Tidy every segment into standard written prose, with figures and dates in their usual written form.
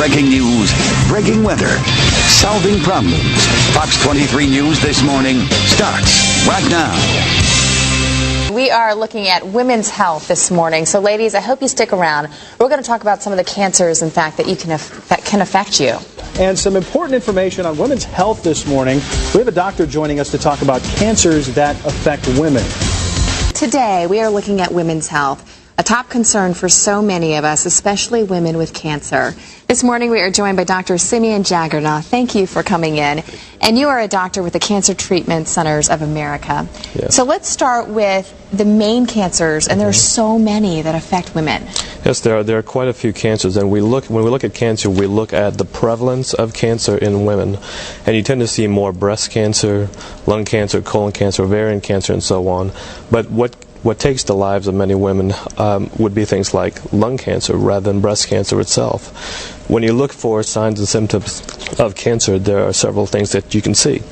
Breaking news, breaking weather, solving problems. Fox 23 News This Morning starts right now. We are looking at women's health this morning. So ladies, I hope you stick around. We're going to talk about some of the cancers, in fact, that can affect you. And some important information on women's health this morning. We have a doctor joining us to talk about cancers that affect women. Today, we are looking at women's health, a top concern for so many of us, especially women with cancer. This morning, we are joined by Dr. Simeon Jaggernauth. Thank you for coming in. And you are a doctor with the Cancer Treatment Centers of America. Yes. So let's start with the main cancers, and there are so many that affect women. Yes, there are quite a few cancers, and when we look at cancer, we look at the prevalence of cancer in women, and you tend to see more breast cancer, lung cancer, colon cancer, ovarian cancer, and so on. But what takes the lives of many women would be things like lung cancer rather than breast cancer itself. When you look for signs and symptoms of cancer, there are several things that you can see.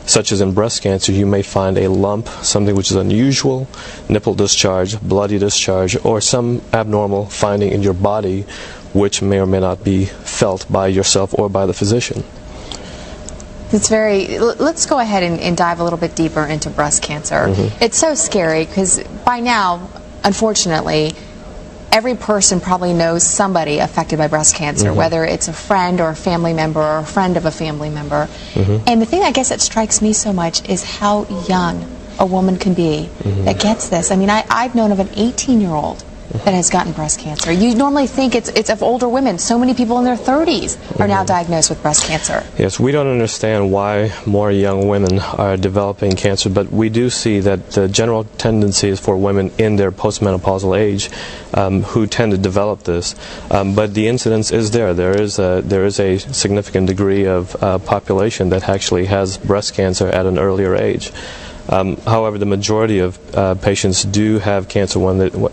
Such as in breast cancer, you may find a lump, something which is unusual, nipple discharge, bloody discharge, or some abnormal finding in your body which may or may not be felt by yourself or by the physician. Let's go ahead and dive a little bit deeper into breast cancer. It's so scary because by now, unfortunately, every person probably knows somebody affected by breast cancer, whether it's a friend or a family member or a friend of a family member. And the thing I guess that strikes me so much is how young a woman can be that gets this. I mean, I've known of an 18-year-old that has gotten breast cancer. You normally think it's of older women. So many people in their 30s are now diagnosed with breast cancer. Yes, we don't understand why more young women are developing cancer, but we do see that the general tendency is for women in their postmenopausal age who tend to develop this. But the incidence is there. There is a significant degree of population that actually has breast cancer at an earlier age. However, the majority of patients do have cancer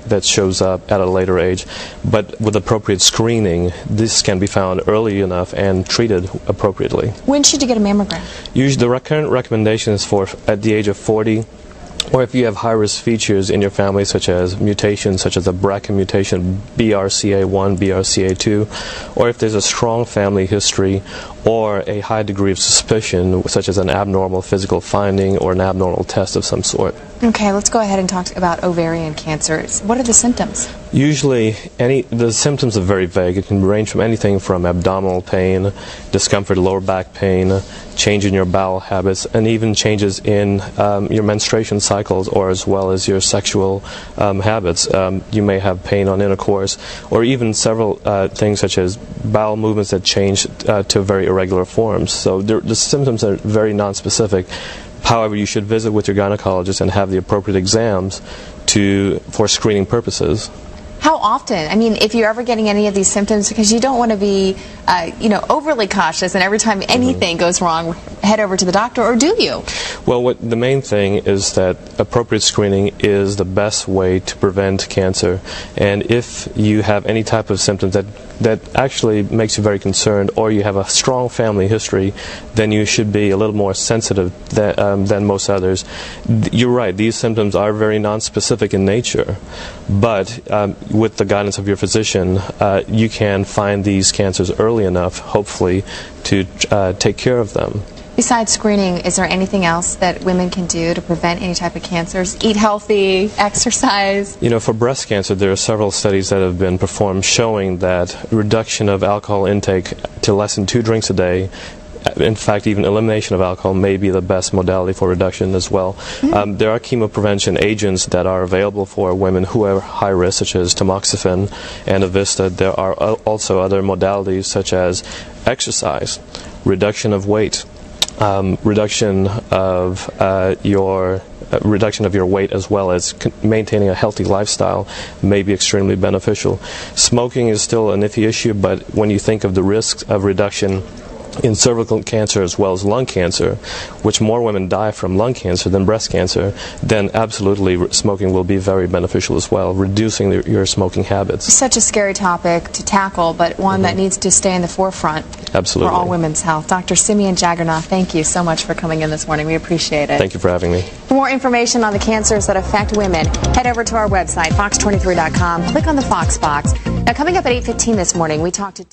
that shows up at a later age, but with appropriate screening, this can be found early enough and treated appropriately. When should you get a mammogram? Usually, the current recommendation is for at the age of 40, or if you have high-risk features in your family, such as mutations, such as a BRCA mutation, BRCA1, BRCA2, or if there's a strong family history or a high degree of suspicion, such as an abnormal physical finding or an abnormal test of some sort. Okay, let's go ahead and talk about ovarian cancers. What are the symptoms? Usually, the symptoms are very vague. It can range from anything from abdominal pain, discomfort, lower back pain, change in your bowel habits, and even changes in your menstruation cycles, or as well as your sexual habits. You may have pain on intercourse, or even several things such as bowel movements that change to very irregular forms. So the symptoms are very nonspecific. However, you should visit with your gynecologist and have the appropriate exams for screening purposes. How often? I mean, if you're ever getting any of these symptoms, because you don't want to be, overly cautious, and every time anything goes wrong, head over to the doctor, or do you? Well, the main thing is that appropriate screening is the best way to prevent cancer. And if you have any type of symptoms that actually makes you very concerned, or you have a strong family history, then you should be a little more sensitive than most others. You're right, these symptoms are very nonspecific in nature, but with the guidance of your physician, you can find these cancers early enough, hopefully, to take care of them. Besides screening, is there anything else that women can do to prevent any type of cancers? Eat healthy, exercise? You know, for breast cancer, there are several studies that have been performed showing that reduction of alcohol intake to less than 2 drinks a day, in fact, even elimination of alcohol may be the best modality for reduction as well. There are chemoprevention agents that are available for women who are high risk, such as tamoxifen and Avista. There are also other modalities such as exercise, reduction of weight, reduction of your weight, as well as maintaining a healthy lifestyle may be extremely beneficial. Smoking is still an iffy issue, but when you think of the risks of reduction in cervical cancer as well as lung cancer, which more women die from lung cancer than breast cancer, then absolutely smoking will be very beneficial as well, reducing your smoking habits. Such a scary topic to tackle, but one that needs to stay in the forefront. Absolutely. For all women's health. Dr. Simeon Jaggernauth, thank you so much for coming in this morning. We appreciate it. Thank you for having me. For more information on the cancers that affect women, head over to our website, fox23.com. Click on the Fox box. Now, coming up at 8:15 this morning, we talked to